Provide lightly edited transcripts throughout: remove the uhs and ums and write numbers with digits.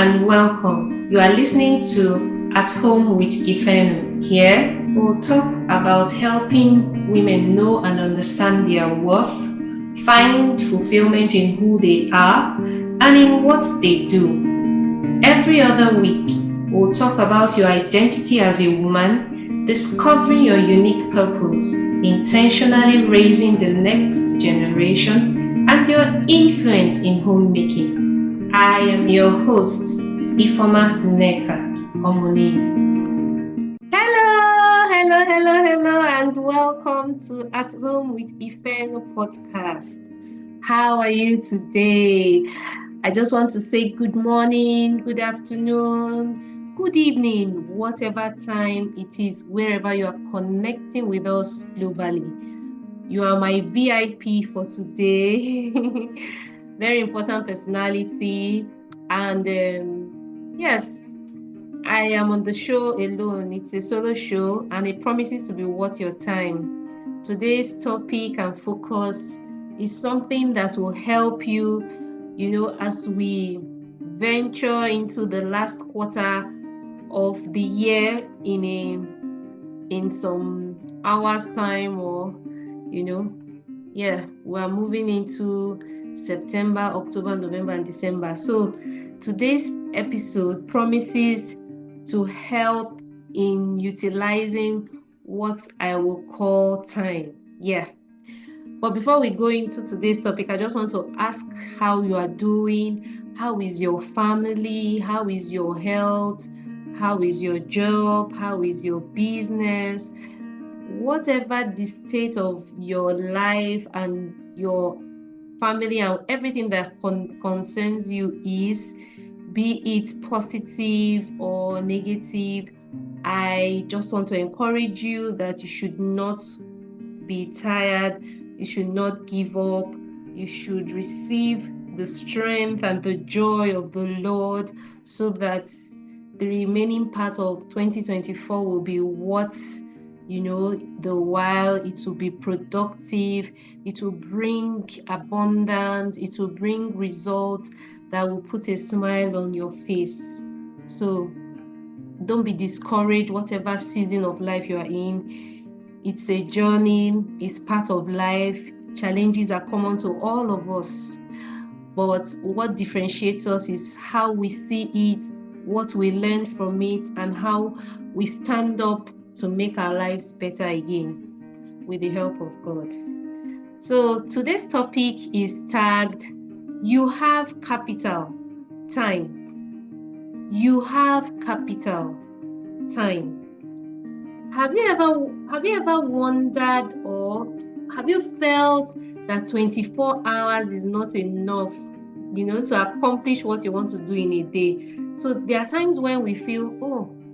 and welcome. You are listening to At Home with Ifeno. Here, we'll talk about helping women know and understand their worth, find fulfillment in who they are, and in what they do. Every other week, we'll talk about your identity as a woman, discovering your unique purpose, intentionally raising the next generation, and your influence in homemaking. I am your host, Ifoma Nneka Omoni. Hello, and welcome to At Home with Ifeno podcast. How are you today? I just want to say good morning, good afternoon, good evening, whatever time it is, wherever you are connecting with us globally. You are my VIP for today. Very important personality, and yes, I am on the show alone. It's a solo show and it promises to be worth your time. Today's topic and focus is something that will help you, as we venture into the last quarter of the year in some hours time, or we're moving into September, October, November, and December. So today's episode promises to help in utilizing what I will call time. But before we go into today's topic, I just want to ask how you are doing. How is your family? How is your health? How is your job? How is your business? Whatever the state of your life and your family and everything that concerns you is, be it positive or negative, I just want to encourage you that you should not be tired, you should not give up, you should receive the strength and the joy of the Lord, so that the remaining part of 2024 will be what the while. It will be productive, it will bring abundance, it will bring results that will put a smile on your face. So don't be discouraged, whatever season of life you are in. It's a journey, it's part of life. Challenges are common to all of us, but what differentiates us is how we see it, what we learn from it, and how we stand up to make our lives better again with the help of God. So today's topic is tagged, you have capital time. You have capital time. Have you ever wondered, or have you felt that 24 hours is not enough, to accomplish what you want to do in a day? So there are times when we feel,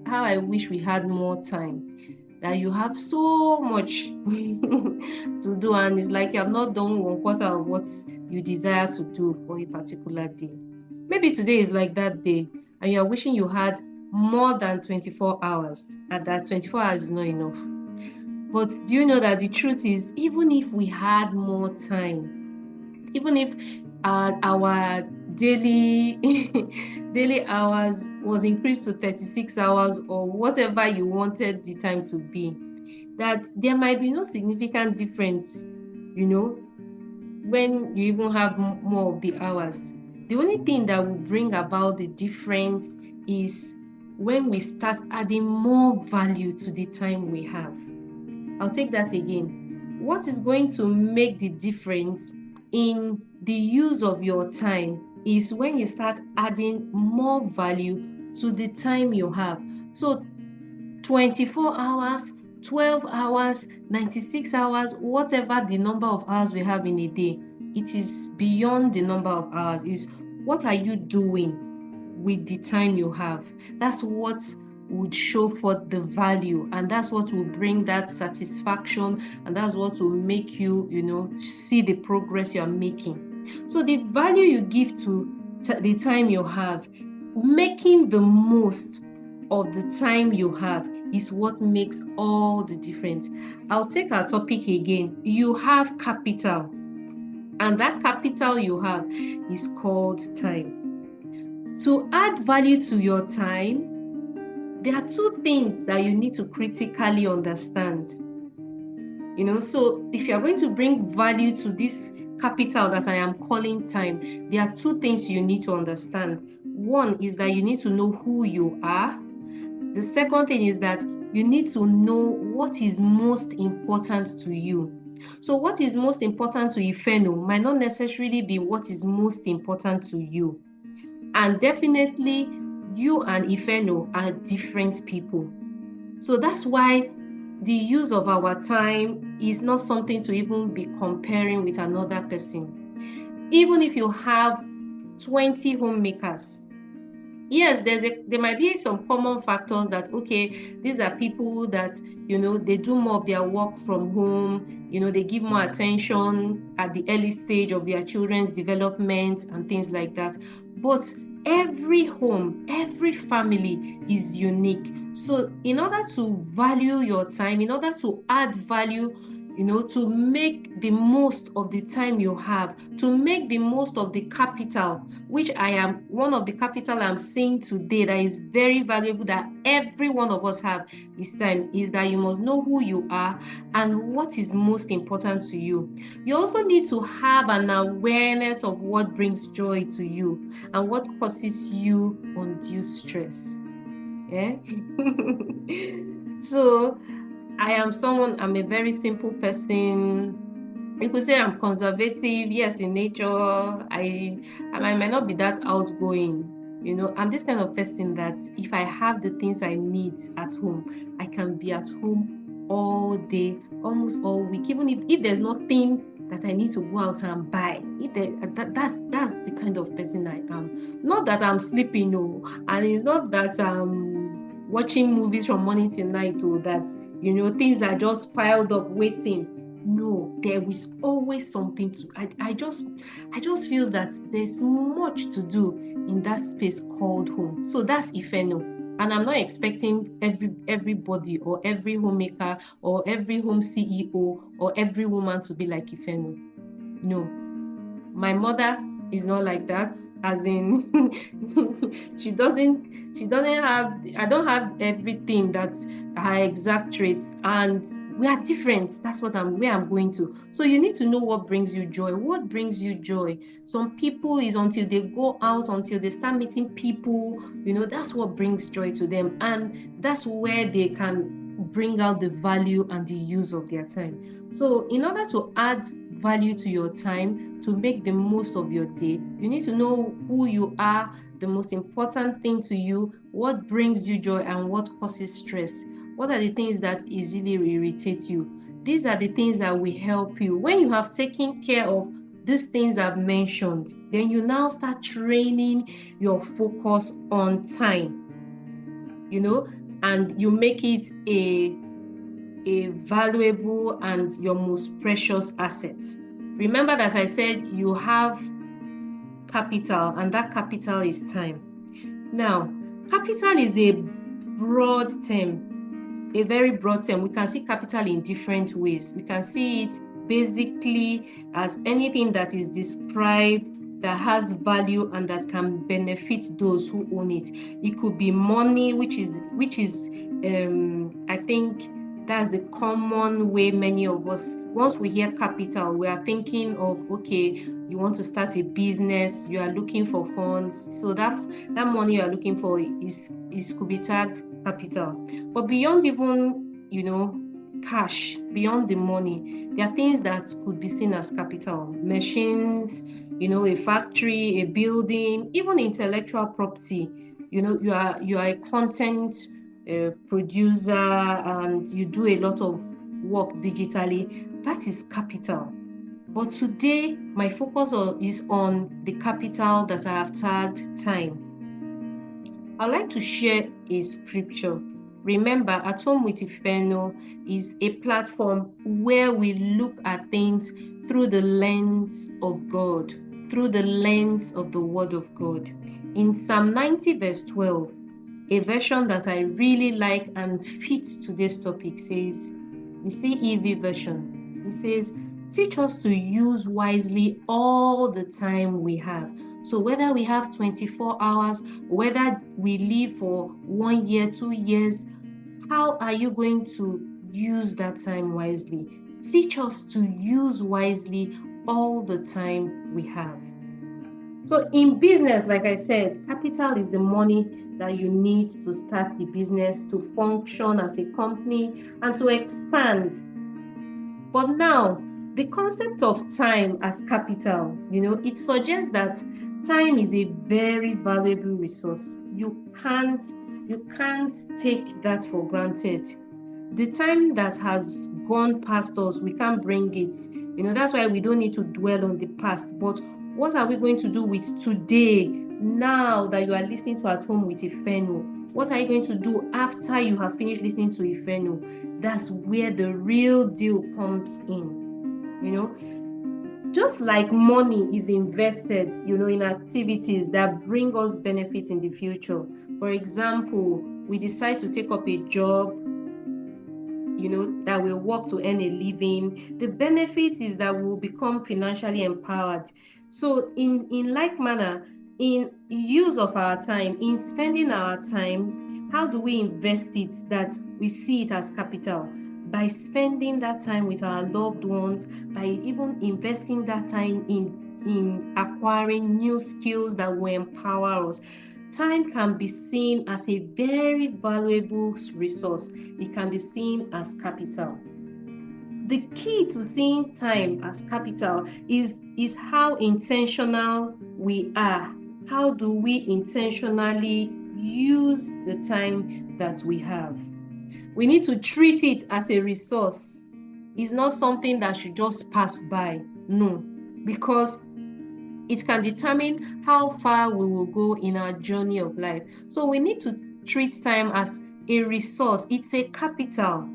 how I wish we had more time, that you have so much to do, and it's like you have not done 1/4 of what you desire to do for a particular day. Maybe today is like that day, and you are wishing you had more than 24 hours, and that 24 hours is not enough. But do you know that the truth is, even if we had more time, even if our daily hours was increased to 36 hours or whatever you wanted the time to be, that there might be no significant difference, when you even have more of the hours. The only thing that will bring about the difference is when we start adding more value to the time we have. I'll take that again. What is going to make the difference in the use of your time is when you start adding more value to the time you have. So 24 hours, 12 hours, 96 hours, whatever the number of hours we have in a day, it is beyond the number of hours. Is what are you doing with the time you have? That's what would show forth the value, and that's what will bring that satisfaction, and that's what will make you, see the progress you are making. So the value you give to the time you have, making the most of the time you have, is what makes all the difference. I'll take our topic again. You have capital, and that capital you have is called time. To add value to your time, there are two things that you need to critically understand. So if you are going to bring value to this capital that I am calling time, there are two things you need to understand. One is that you need to know who you are. The second thing is that you need to know what is most important to you. So what is most important to Ifeno might not necessarily be what is most important to you. And definitely, you and Ifeno are different people. So that's why the use of our time is not something to even be comparing with another person. Even if you have 20 homemakers, yes, there might be some common factors that, okay, these are people that, they do more of their work from home, they give more attention at the early stage of their children's development and things like that. But every home, every family is unique. So in order to value your time, in order to add value, to make the most of the time you have, to make the most of the capital, which one of the capital I'm seeing today that is very valuable that every one of us have is time, is that you must know who you are and what is most important to you. You also need to have an awareness of what brings joy to you and what causes you undue stress. Yeah? So I'm a very simple person. You could say I'm conservative, yes, in nature. I might not be that outgoing. I'm this kind of person that if I have the things I need at home, I can be at home all day, almost all week. Even if there's nothing that I need to go out and buy, that's the kind of person I am. Not that I'm sleeping, no, and it's not that I'm watching movies from morning till night, or that things are just piled up waiting. No, there is always something to. I just feel that there's much to do in that space called home. So that's Ifeno. And I'm not expecting everybody or every homemaker or every home CEO or every woman to be like Ifeno. No. My mother is not like that, as in she doesn't have, I don't have everything that's her exact traits, and we are different. That's where I'm going to. So you need to know what brings you joy. What brings you joy? Some people is until they go out, until they start meeting people, that's what brings joy to them, and that's where they can bring out the value and the use of their time. So in order to add value to your time, to make the most of your day, you need to know who you are, the most important thing to you, what brings you joy and what causes stress. What are the things that easily irritate you? These are the things that will help you. When you have taken care of these things I've mentioned, then you now start training your focus on time, and you make it a valuable and your most precious asset. Remember that I said you have capital, and that capital is time. Now, capital is a broad term, a very broad term. We can see capital in different ways. We can see it basically as anything that is described that has value and that can benefit those who own it. It could be money, which is I think that's the common way many of us, once we hear capital, we are thinking of, okay, you want to start a business, you are looking for funds. So that money you are looking for is could be tagged capital. But beyond even, cash, beyond the money, there are things that could be seen as capital. Machines, a factory, a building, even intellectual property. You are a content producer and you do a lot of work digitally. That is capital. But today, my focus is on the capital that I have tagged time. I'd like to share a scripture. Remember, At Home with Ifeno is a platform where we look at things through the lens of God, through the lens of the Word of God. In Psalm 90 verse 12, a version that I really like and fits today's topic says, the CEV version, it says, Teach us to use wisely all the time we have. So whether we have 24 hours, whether we live for 1 year, 2 years, how are you going to use that time wisely? Teach us to use wisely all the time we have. So in business, like I said, capital is the money that you need to start the business, to function as a company, and to expand. But now, the concept of time as capital, it suggests that time is a very valuable resource. You can't take that for granted. The time that has gone past us, we can't bring it. That's why we don't need to dwell on the past. But what are we going to do with today, now that you are listening to At Home with Ifeno? What are you going to do after you have finished listening to Ifeno? That's where the real deal comes in. Just like money is invested, in activities that bring us benefits in the future. For example, we decide to take up a job, that will work to earn a living. The benefit is that we will become financially empowered. So in like manner, in use of our time, in spending our time, how do we invest it that we see it as capital? By spending that time with our loved ones, by even investing that time in acquiring new skills that will empower us. Time can be seen as a very valuable resource. It can be seen as capital. The key to seeing time as capital is how intentional we are. How do we intentionally use the time that we have? We need to treat it as a resource. It's not something that should just pass by. No, because it can determine how far we will go in our journey of life. So we need to treat time as a resource. It's a capital.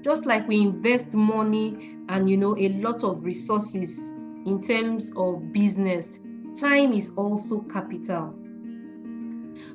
Just like we invest money and, a lot of resources in terms of business, time is also capital.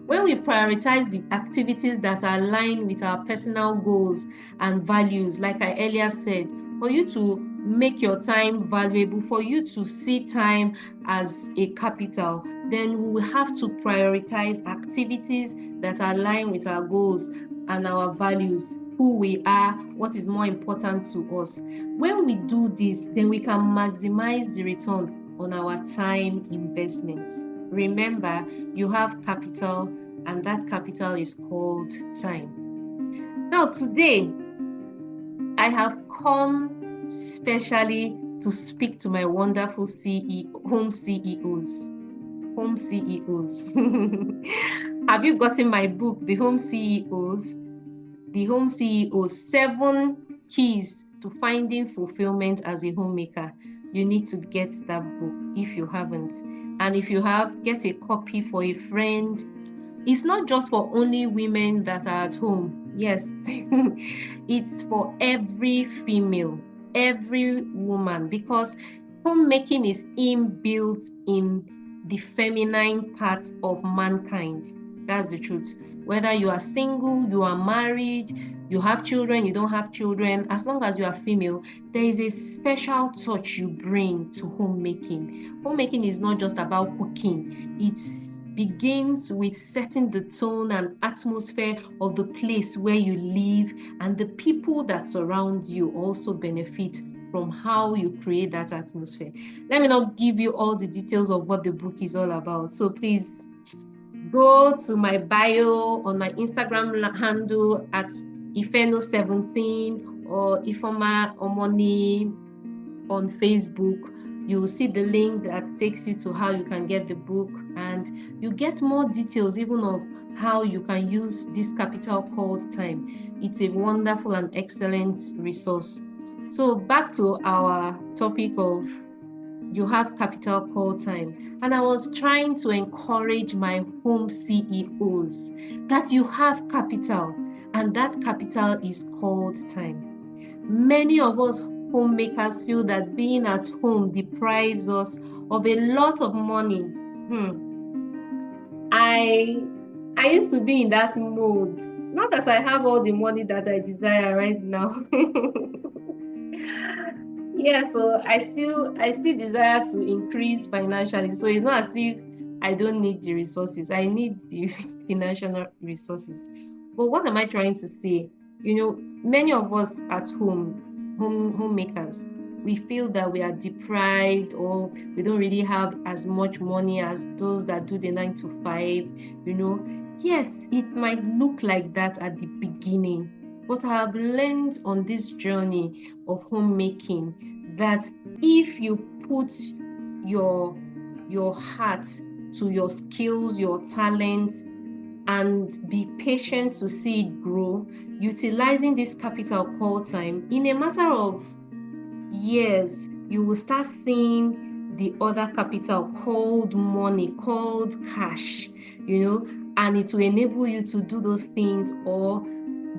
When we prioritize the activities that align with our personal goals and values, like I earlier said, for you to make your time valuable, for you to see time as a capital, then we will have to prioritize activities that align with our goals and our values, who we are, what is more important to us. When we do this, then we can maximize the return on our time investments. Remember, you have capital, and that capital is called time. Now, today, I have come specially to speak to my wonderful home CEOs. Home CEOs. Have you gotten my book, The Home CEOs? The Home CEOs, 7 Keys to Finding Fulfillment as a Homemaker. You need to get that book if you haven't. And if you have, get a copy for a friend. It's not just for only women that are at home. Yes, it's for every female, every woman, because homemaking is inbuilt in the feminine parts of mankind. That's the truth. Whether you are single, you are married, you have children, you don't have children, as long as you are female, there is a special touch you bring to homemaking. Homemaking is not just about cooking. It begins with setting the tone and atmosphere of the place where you live, and the people that surround you also benefit from how you create that atmosphere. Let me not give you all the details of what the book is all about. So please go to my bio on my Instagram handle at Ifeno17 or Ifoma Omoni on Facebook. You will see the link that takes you to how you can get the book, and you get more details even of how you can use this capital called time. It's a wonderful and excellent resource. So back to our topic of you have capital called time. And I was trying to encourage my home CEOs that you have capital, and that capital is called time. Many of us homemakers feel that being at home deprives us of a lot of money. I used to be in that mode. Not that I have all the money that I desire right now. Yeah, so I still desire to increase financially. So it's not as if I don't need the resources. I need the financial resources. But what am I trying to say? Many of us at homemakers, we feel that we are deprived, or we don't really have as much money as those that do the 9 to 5. Yes, it might look like that at the beginning, but I have learned on this journey of homemaking that if you put your heart to your skills, your talents, and be patient to see it grow, utilizing this capital called time, in a matter of years, you will start seeing the other capital called money, called cash, and it will enable you to do those things, or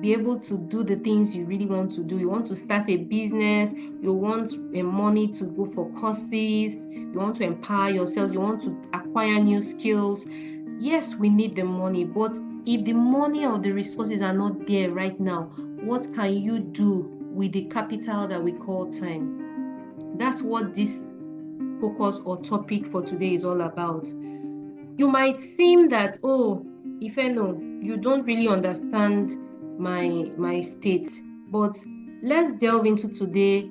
be able to do the things you really want to do. You want to start a business, you want money to go for courses, you want to empower yourselves, you want to acquire new skills. Yes, we need the money, but if the money or the resources are not there right now, what can you do with the capital that we call time? That's what this focus or topic for today is all about. You might seem that, oh, Ifeno, you don't really understand my state, but let's delve into today's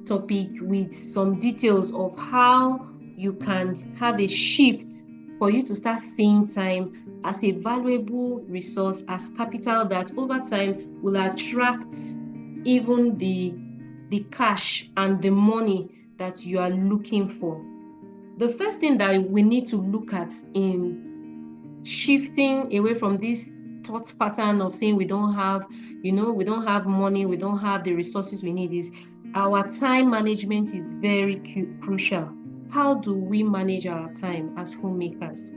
topic with some details of how you can have a shift for you to start seeing time as a valuable resource, as capital that over time will attract even the cash and the money that you are looking for. The first thing that we need to look at in shifting away from this thought pattern of saying we don't have money, we don't have the resources we need, is our time management is very crucial. How do we manage our time as homemakers?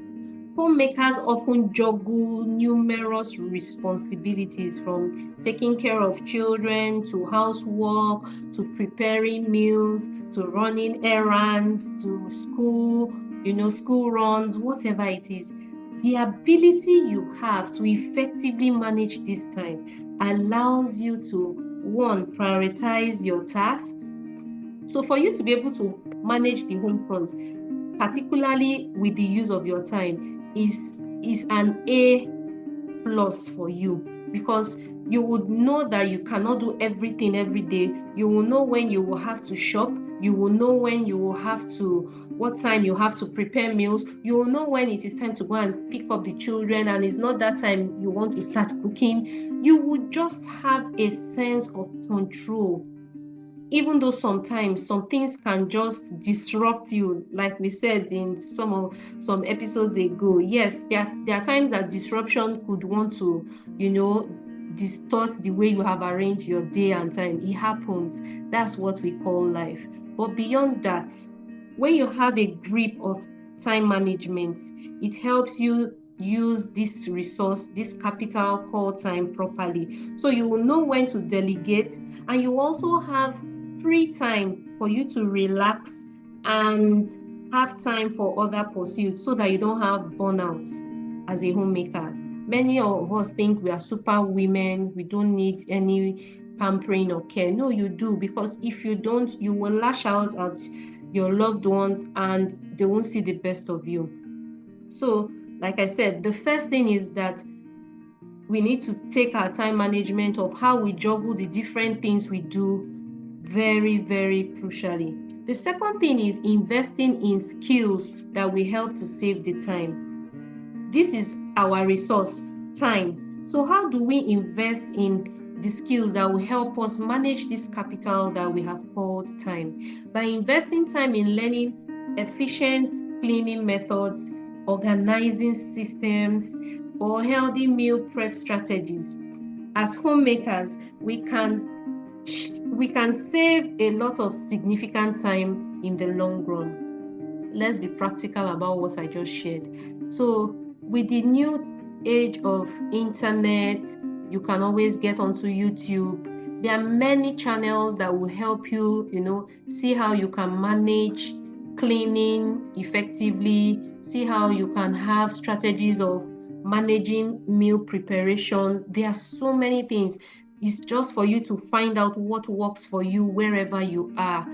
Homemakers often juggle numerous responsibilities, from taking care of children to housework to preparing meals to running errands to school, school runs, whatever it is. The ability you have to effectively manage this time allows you to, one, prioritize your task. So for you to be able to manage the home front, particularly with the use of your time, is an A plus for you, because you would know that you cannot do everything every day. You will know when you will have to shop. You will know when you will have to, what time you have to prepare meals. You will know when it is time to go and pick up the children, and it's not that time you want to start cooking. You would just have a sense of control, even though sometimes some things can just disrupt you, like we said in some episodes ago. Yes, there are times that disruption could want to, distort the way you have arranged your day and time. It happens. That's what we call life. But beyond that, when you have a grip of time management, it helps you use this resource, this capital called time, properly. So you will know when to delegate, and you also have free time for you to relax and have time for other pursuits, so that you don't have burnouts as a homemaker. Many of us think we are super women, we don't need any pampering or care. No, you do, because if you don't, you will lash out at your loved ones and they won't see the best of you. So, like I said, the first thing is that we need to take our time management of how we juggle the different things we do very, very crucially. The second thing is investing in skills that will help to save the time. This is our resource, time. So how do we invest in the skills that will help us manage this capital that we have called time? By investing time in learning efficient cleaning methods, organizing systems, or healthy meal prep strategies. As homemakers, we can save a lot of significant time in the long run. Let's be practical about what I just shared. So with the new age of internet, you can always get onto YouTube. There are many channels that will help you, see how you can manage cleaning effectively, see how you can have strategies of managing meal preparation. There are so many things. it's just for you to find out what works for you wherever you are.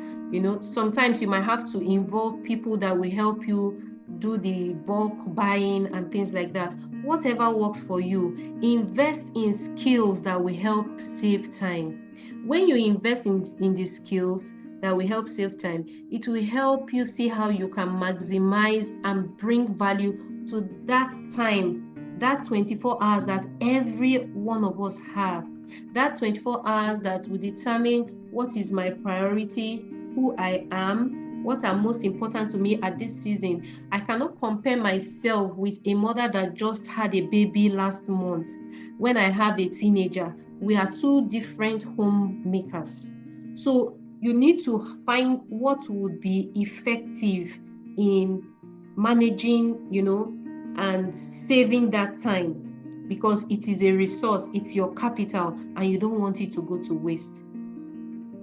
Sometimes you might have to involve people that will help you do the bulk buying and things like that. Whatever works for you, invest in skills that will help save time. When you invest in the skills that will help save time, it will help you see how you can maximize and bring value to that time, that 24 hours that every one of us have. That 24 hours that will determine what is my priority, who I am, what are most important to me at this season. I cannot compare myself with a mother that just had a baby last month when I have a teenager. We are two different homemakers. So you need to find what would be effective in managing, and saving that time, because it is a resource, it's your capital, and you don't want it to go to waste.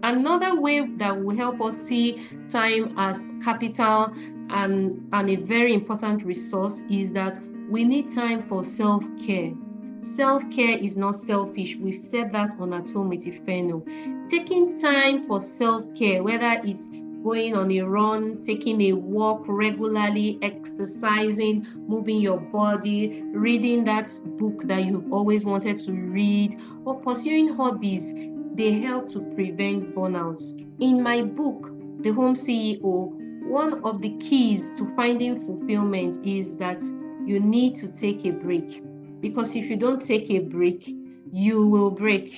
Another way that will help us see time as capital and a very important resource is that we need time for self-care. Self-care is not selfish. We've said that on At Home with Ifeno. Taking time for self-care, whether it's going on a run, taking a walk regularly, exercising, moving your body, reading that book that you've always wanted to read, or pursuing hobbies, they help to prevent burnout. In my book, The Home CEO, one of the keys to finding fulfillment is that you need to take a break. Because if you don't take a break, you will break.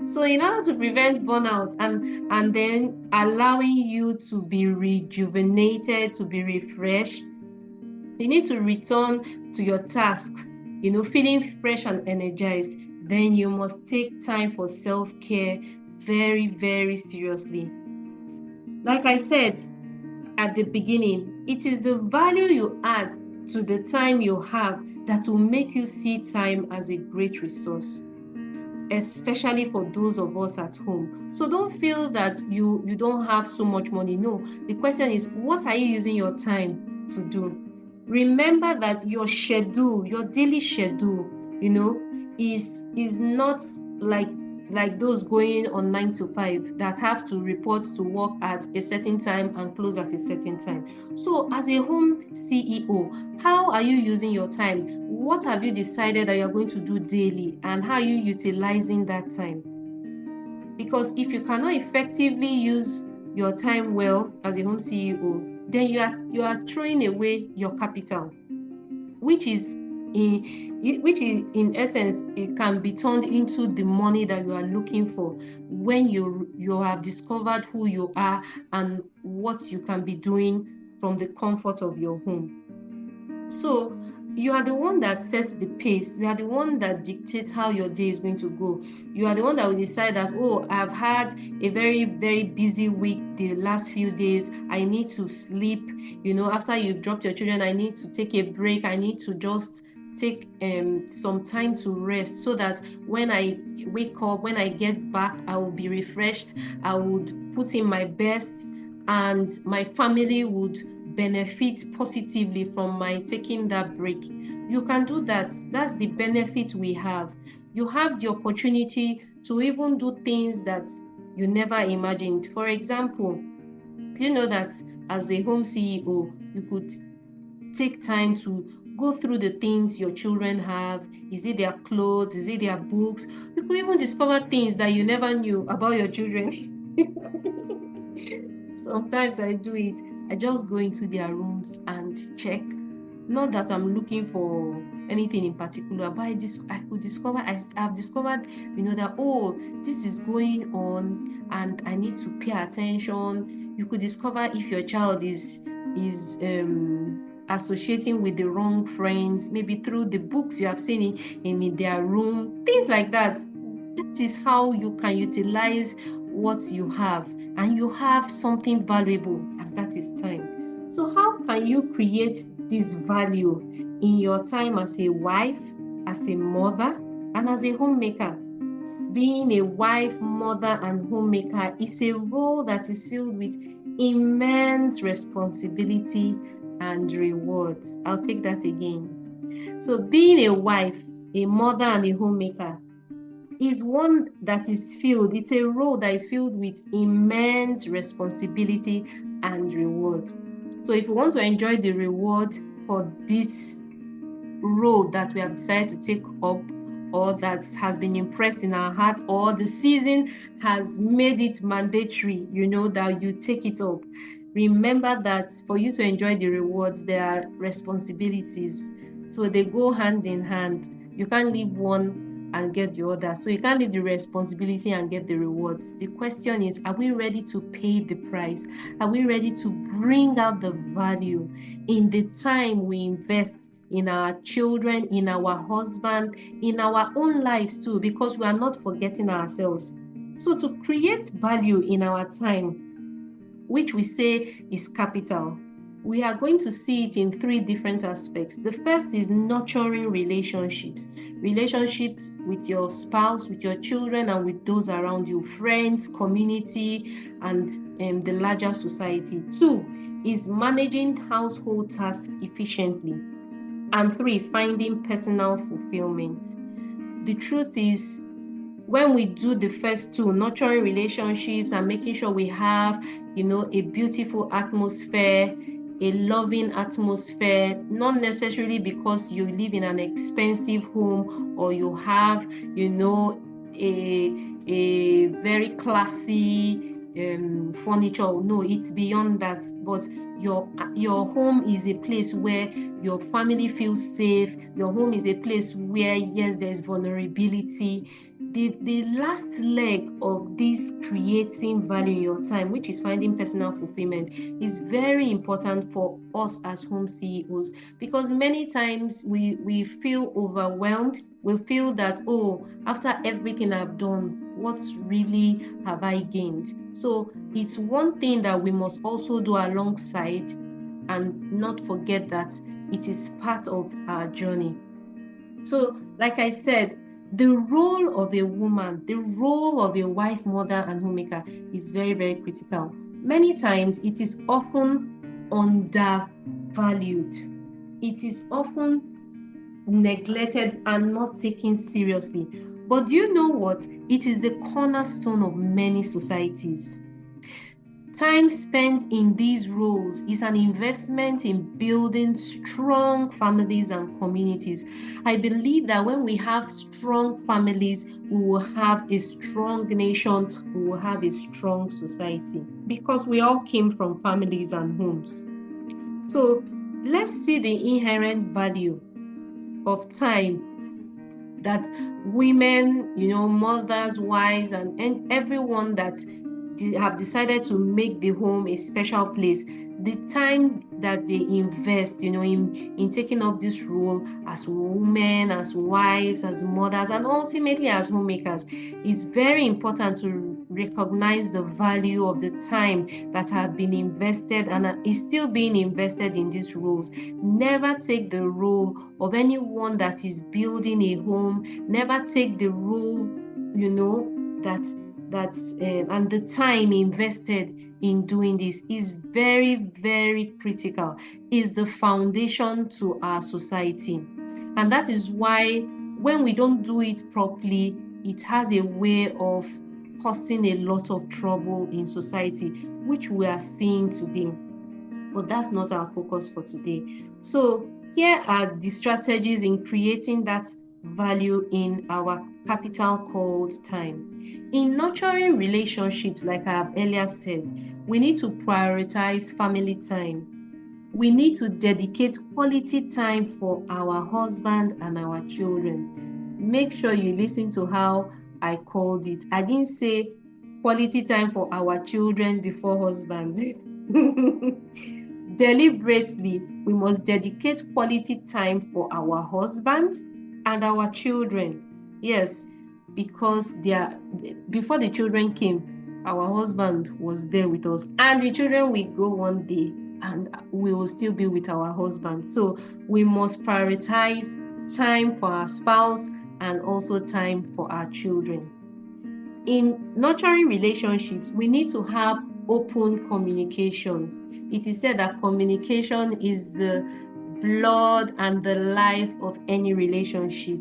So in order to prevent burnout and then allowing you to be rejuvenated, to be refreshed, you need to return to your tasks, feeling fresh and energized. Then you must take time for self-care very, very seriously. Like I said at the beginning, it is the value you add to the time you have that will make you see time as a great resource, especially for those of us at home. So don't feel that you don't have so much money. No, the question is, what are you using your time to do? Remember that your schedule, your daily schedule, is not like those going on 9 to 5 that have to report to work at a certain time and close at a certain time. So as a home CEO, how are you using your time? What have you decided that you're going to do daily, and how are you utilizing that time? Because if you cannot effectively use your time well as a home CEO, then you are throwing away your capital, which in essence, it can be turned into the money that you are looking for when you have discovered who you are and what you can be doing from the comfort of your home. So you are the one that sets the pace. You are the one that dictates how your day is going to go. You are the one that will decide that, I've had a very, very busy week the last few days. I need to sleep. After you've dropped your children, I need to take a break. I need to just take some time to rest, so that when I wake up, when I get back, I will be refreshed. I would put in my best, and my family would benefit positively from my taking that break. You can do that. That's the benefit we have. You have the opportunity to even do things that you never imagined. For example, you know that as a home CEO, you could take time to go through the things your children have. Is it their clothes? Is it their books? You could even discover things that you never knew about your children. Sometimes I do it. I just go into their rooms and check. Not that I'm looking for anything in particular, but I've discovered, that, this is going on and I need to pay attention. You could discover if your child is associating with the wrong friends, maybe through the books you have seen in their room, things like that. That is how you can utilize what you have, and you have something valuable, and that is time. So how can you create this value in your time as a wife, as a mother, and as a homemaker? Being a wife, mother, and homemaker is a role that is filled with immense responsibility and rewards. I'll take that again. So being a wife, a mother, and a homemaker is one that is filled, it's a role that is filled with immense responsibility and reward. So if we want to enjoy the reward for this role that we have decided to take up, or that has been impressed in our hearts, or the season has made it mandatory, that you take it up, remember that for you to enjoy the rewards, there are responsibilities. So they go hand in hand. You can't leave one and get the other. So you can't leave the responsibility and get the rewards. The question is, are we ready to pay the price? Are we ready to bring out the value in the time we invest in our children, in our husband, in our own lives too, because we are not forgetting ourselves? So to create value in our time, which we say is capital, we are going to see it in 3 different aspects. The first is nurturing relationships with your spouse, with your children, and with those around you, friends, community, and the larger society. 2 is managing household tasks efficiently. And 3, finding personal fulfillment. The truth is, when we do the first 2, nurturing relationships and making sure we have, a beautiful atmosphere, a loving atmosphere, not necessarily because you live in an expensive home or you have, a very classy furniture. No, it's beyond that. But your home is a place where your family feels safe. Your home is a place where, yes, there's vulnerability. The last leg of this creating value in your time, which is finding personal fulfillment, is very important for us as home CEOs, because many times we feel overwhelmed. We feel that, after everything I've done, what really have I gained? So it's one thing that we must also do alongside, and not forget that it is part of our journey. So, like I said, the role of a woman, the role of a wife, mother, and homemaker is very, very critical. Many times it is often undervalued. It is often neglected and not taken seriously. But do you know what? It is the cornerstone of many societies. Time spent in these roles is an investment in building strong families and communities. I believe that when we have strong families, we will have a strong nation, we will have a strong society, because we all came from families and homes. So let's see the inherent value of time that women, mothers, wives, and everyone that have decided to make the home a special place, the time that they invest, in taking up this role as women, as wives, as mothers, and ultimately as homemakers, is very important to recognize the value of the time that had been invested and is still being invested in these roles. Never take the role of anyone that is building a home. Never take the role, and the time invested in doing this is very, very critical. Is the foundation to our society. And that is why when we don't do it properly, it has a way of causing a lot of trouble in society, which we are seeing today. But that's not our focus for today. So here are the strategies in creating that value in our capital called time. In nurturing relationships, like I have earlier said, we need to prioritize family time. We need to dedicate quality time for our husband and our children. Make sure you listen to how I called it. I didn't say quality time for our children before husband. Deliberately, we must dedicate quality time for our husband and our children. Yes, because before the children came, our husband was there with us, and the children will go one day and we will still be with our husband. So we must prioritize time for our spouse and also time for our children. In nurturing relationships, we need to have open communication. It is said that communication is the blood and the life of any relationship.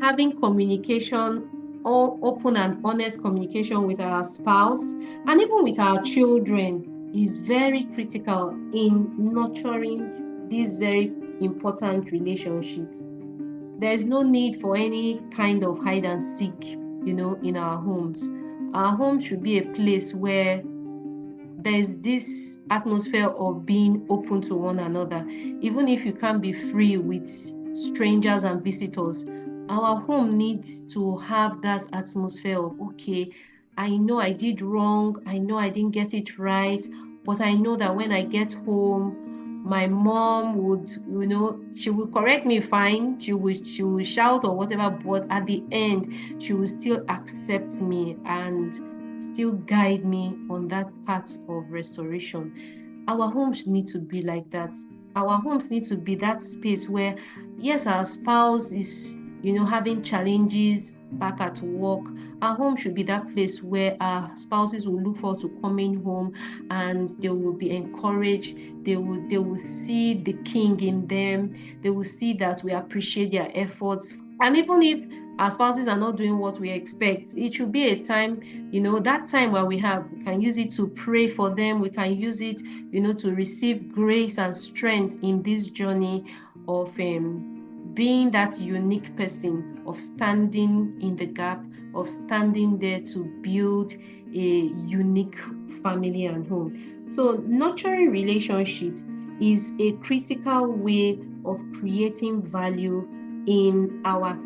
Having communication all open and honest communication with our spouse and even with our children is very critical in nurturing these very important relationships. There's no need for any kind of hide and seek, in our homes. Our home should be a place where there's this atmosphere of being open to one another. Even if you can't be free with strangers and visitors, our home needs to have that atmosphere of, okay, I know I did wrong, I know I didn't get it right, but I know that when I get home, my mom would, she will correct me fine, she will shout or whatever, but at the end, she will still accept me and still guide me on that path of restoration. Our homes need to be like that. Our homes need to be that space where, yes, our spouse is, having challenges back at work. Our home should be that place where our spouses will look forward to coming home and they will be encouraged. They will see the king in them. They will see that we appreciate their efforts. And even if our spouses are not doing what we expect, it should be a time, that time where we can use it to pray for them. We can use it, to receive grace and strength in this journey of being that unique person, of standing in the gap, of standing there to build a unique family and home. So nurturing relationships is a critical way of creating value in our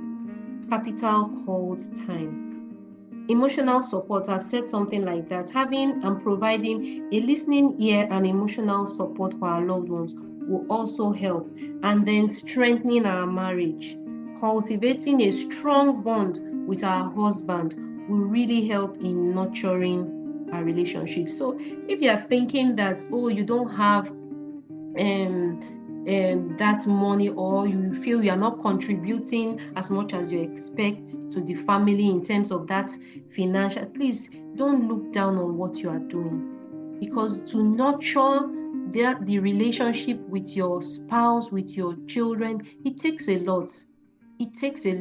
capital called time. Emotional support, I've said something like that. Having and providing a listening ear and emotional support for our loved ones will also help. And then strengthening our marriage, cultivating a strong bond with our husband will really help in nurturing our relationship. So if you are thinking that, you don't have that money, or you feel you are not contributing as much as you expect to the family in terms of that financial, please don't look down on what you are doing, because to nurture the relationship with your spouse, with your children, it takes a lot. It takes a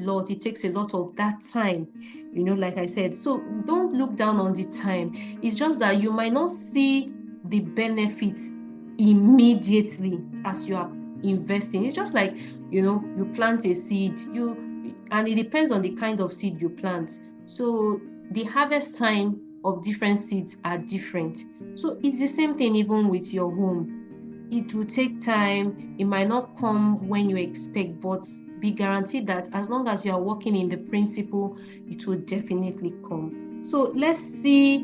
lot of that time, like I said. So don't look down on the time. It's just that you might not see the benefits immediately as you are investing. It's just like, you plant a seed, and it depends on the kind of seed you plant. So the harvest time of different seeds are different. So it's the same thing even with your home. It will take time. It might not come when you expect, but be guaranteed that as long as you are working in the principle, it will definitely come. So let's see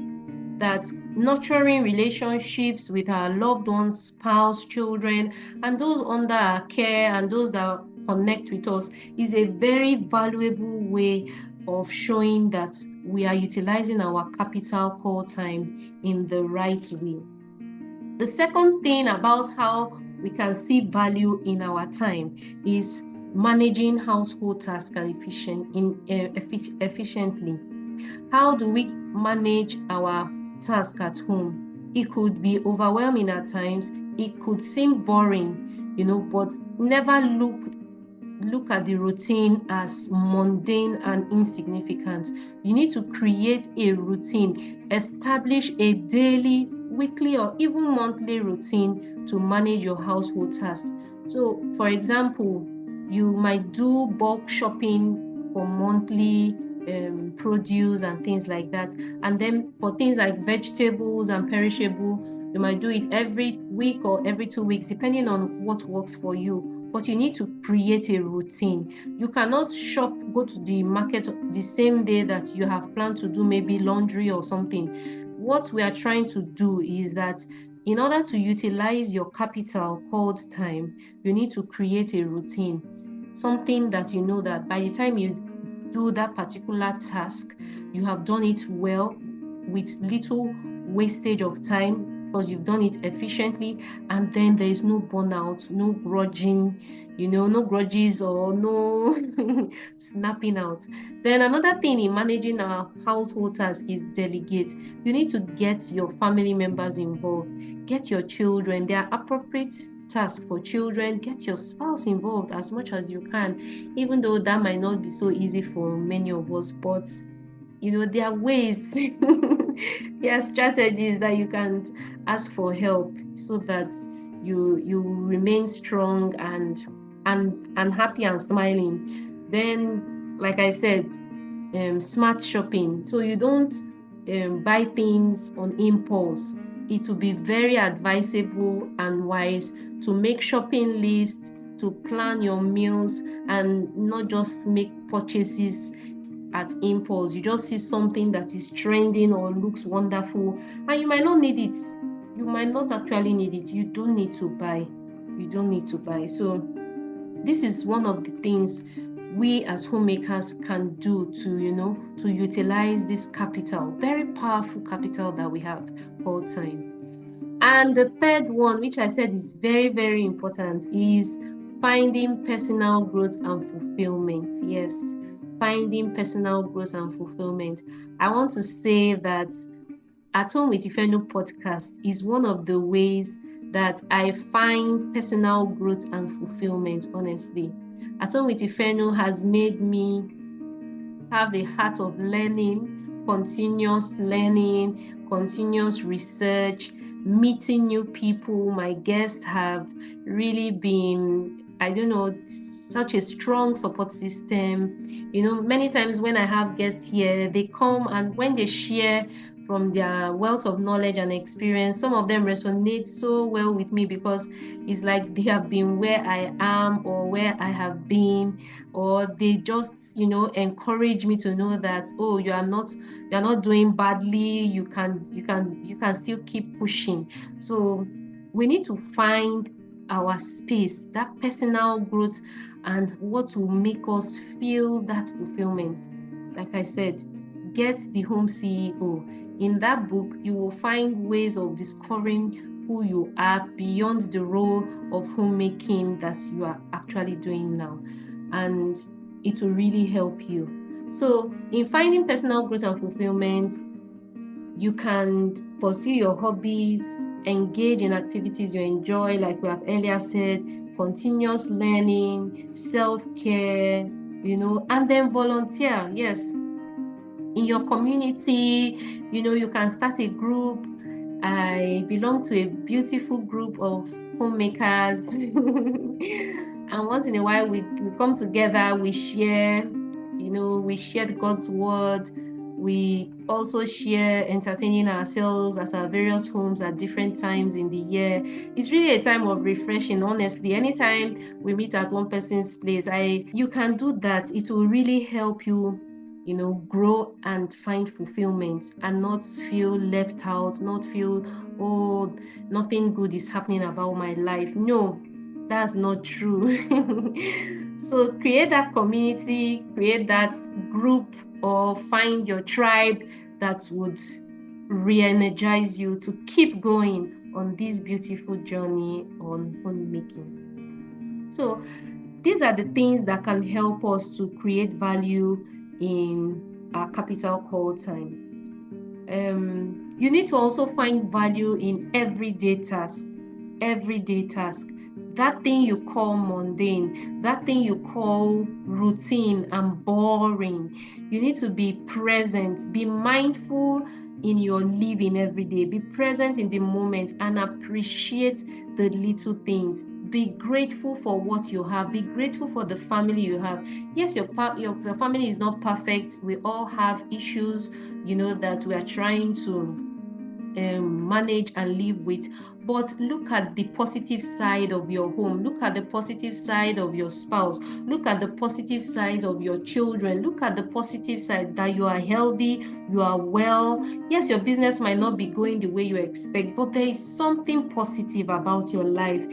that nurturing relationships with our loved ones, spouse, children, and those under our care and those that connect with us is a very valuable way of showing that we are utilizing our capital call time in the right way. The second thing about how we can see value in our time is managing household tasks efficiently. How do we manage our task at home? It could be overwhelming at times. It could seem boring, but never look at the routine as mundane and insignificant. You need to create a routine, establish a daily, weekly, or even monthly routine to manage your household tasks. So, for example, you might do bulk shopping for monthly produce and things like that. And then for things like vegetables and perishable, you might do it every week or every 2 weeks, depending on what works for you. But you need to create a routine. You cannot go to the market the same day that you have planned to do maybe laundry or something. What we are trying to do is that in order to utilize your capital called time, you need to create a routine. Something that you know that by the time you do that particular task, you have done it well with little wastage of time because you've done it efficiently, and then there is no burnout, no grudging, no grudges or no snapping out. Then another thing in managing our household tasks is delegate. You need to get your family members involved, get your children. There are appropriate tasks for children. Get your spouse involved as much as you can, even though that might not be so easy for many of us, but there are ways, there are strategies that you can ask for help so that you remain strong and happy and smiling. Then, like I said, smart shopping. So you don't buy things on impulse. It will be very advisable and wise to make shopping lists, to plan your meals, and not just make purchases at impulse. You just see something that is trending or looks wonderful, and you might not need it. You might not actually need it. You don't need to buy. You don't need to buy. So this is one of the things we as homemakers can do to utilize this capital, very powerful capital that we have called time. And the third one, which I said is very, very important, is finding personal growth and fulfillment. Yes, finding personal growth and fulfillment. I want to say that At Home with Ifeno podcast is one of the ways that I find personal growth and fulfillment, honestly. At Home with Ifeno has made me have a heart of learning, continuous research, meeting new people. My guests have really been, such a strong support system. Many times when I have guests here, they come, and when they share from their wealth of knowledge and experience, some of them resonate so well with me because it's like they have been where I am or where I have been, or they just encourage me to know that, oh, you're not doing badly, you can still keep pushing. So we need to find our space, that personal growth, and what will make us feel that fulfillment. Like I said, get the Home CEO. In that book, you will find ways of discovering who you are beyond the role of homemaking that you are actually doing now. And it will really help you. So in finding personal growth and fulfillment, you can pursue your hobbies, engage in activities you enjoy, like we have earlier said, continuous learning, self-care, and then volunteer. Yes. In your community, you can start a group. I belong to a beautiful group of homemakers. And once in a while, we come together, we share, we share God's word. We also share entertaining ourselves at our various homes at different times in the year. It's really a time of refreshing, honestly. Anytime we meet at one person's place, you can do that. It will really help you grow and find fulfillment and not feel left out, not feel, oh, nothing good is happening about my life. No, that's not true. So create that community, create that group, or find your tribe that would re-energize you to keep going on this beautiful journey on homemaking. So these are the things that can help us to create value in our capital called time. You need to also find value in everyday task. That thing you call mundane, that thing you call routine and boring. You need to be present, be mindful in your living every day, be present in the moment and appreciate the little things. Be grateful for what you have. Be grateful for the family you have. Yes, your family is not perfect. We all have issues, that we are trying to manage and live with. But look at the positive side of your home. Look at the positive side of your spouse. Look at the positive side of your children. Look at the positive side that you are healthy, you are well. Yes, your business might not be going the way you expect, but there is something positive about your life.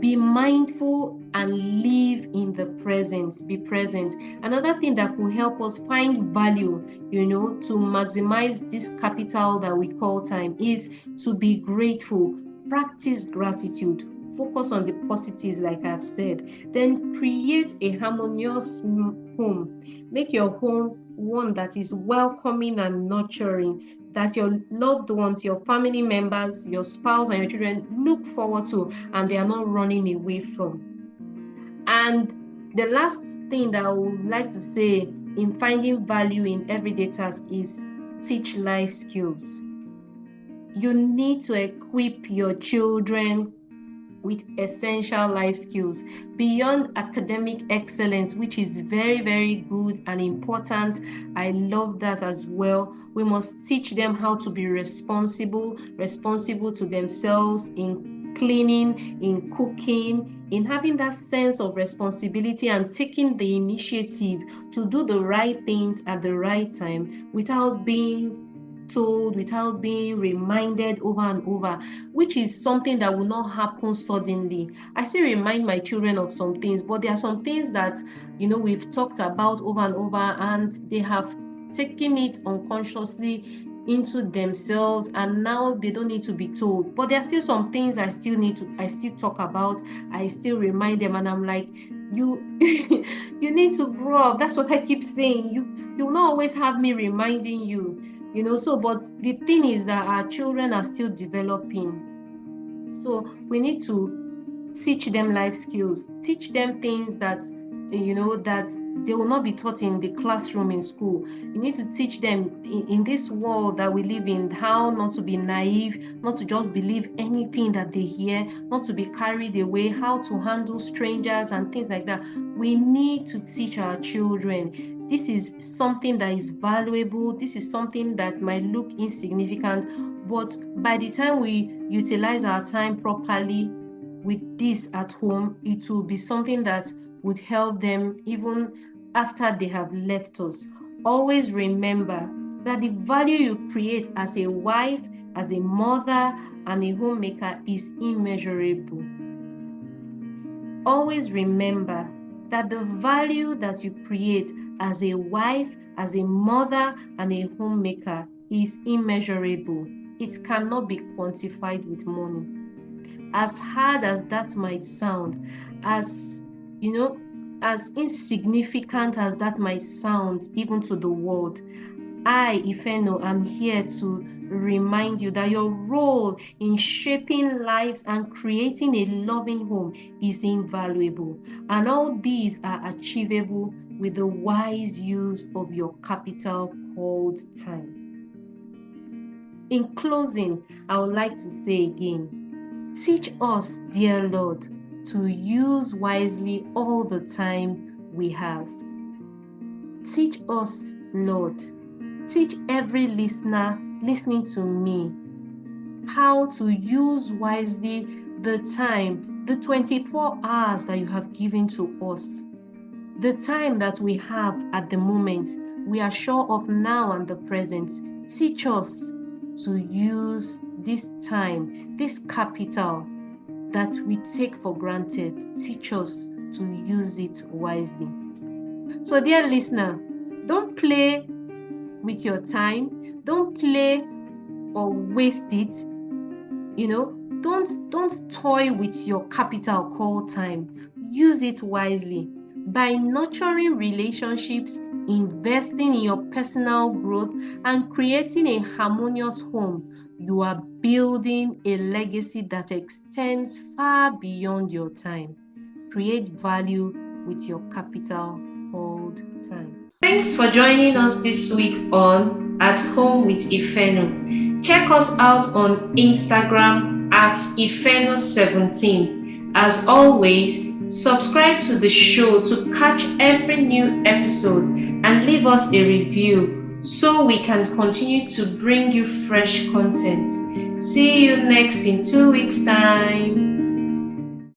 Be mindful and live in the present. Be present. Another thing that will help us find value, to maximize this capital that we call time, is to be grateful. Practice gratitude. Focus on the positives, like I've said. Then create a harmonious home. Make your home one that is welcoming and nurturing, that your loved ones, your family members, your spouse and your children look forward to, and they are not running away from. And the last thing that I would like to say in finding value in everyday tasks is teach life skills. You need to equip your children with essential life skills beyond academic excellence, which is very, very good and important. I love that as well. We must teach them how to be responsible to themselves in cleaning, in cooking, in having that sense of responsibility and taking the initiative to do the right things at the right time without being told, without being reminded over and over, which is something that will not happen suddenly. I still remind my children of some things, but there are some things that we've talked about over and over, and they have taken it unconsciously into themselves, and now they don't need to be told. But there are still some things I still talk about, I still remind them, and I'm like, you you need to grow up. That's what I keep saying. You will not always have me reminding you. But the thing is that our children are still developing. So we need to teach them life skills, teach them things that, that they will not be taught in the classroom in school. You need to teach them in this world that we live in, how not to be naive, not to just believe anything that they hear, not to be carried away, how to handle strangers and things like that. We need to teach our children. This is something that is valuable. This is something that might look insignificant, but by the time we utilize our time properly with this at home, it will be something that would help them even after they have left us. Always remember that the value you create as a wife, as a mother, and a homemaker is immeasurable. Always remember that the value that you create as a wife, as a mother, and a homemaker is immeasurable. It cannot be quantified with money. As hard as that might sound, as insignificant as that might sound even to the world, I, Ifeno, am here to remind you that your role in shaping lives and creating a loving home is invaluable. And all these are achievable with the wise use of your capital called time. In closing, I would like to say again, teach us, dear Lord, to use wisely all the time we have. Teach us, Lord. Teach every listener listening to me how to use wisely the time, the 24 hours that you have given to us. The time that we have at the moment, we are sure of now and the present. Teach us to use this time, this capital that we take for granted. Teach us to use it wisely. So, dear listener, don't play with your time. Don't play or waste it. Don't toy with your capital called time. Use it wisely. By nurturing relationships, investing in your personal growth, and creating a harmonious home, you are building a legacy that extends far beyond your time. Create value with your capital called time. Thanks for joining us this week on At Home with Ifeno. Check us out on Instagram at Ifeno17. As always, subscribe to the show to catch every new episode and leave us a review so we can continue to bring you fresh content. See you next in 2 weeks' time.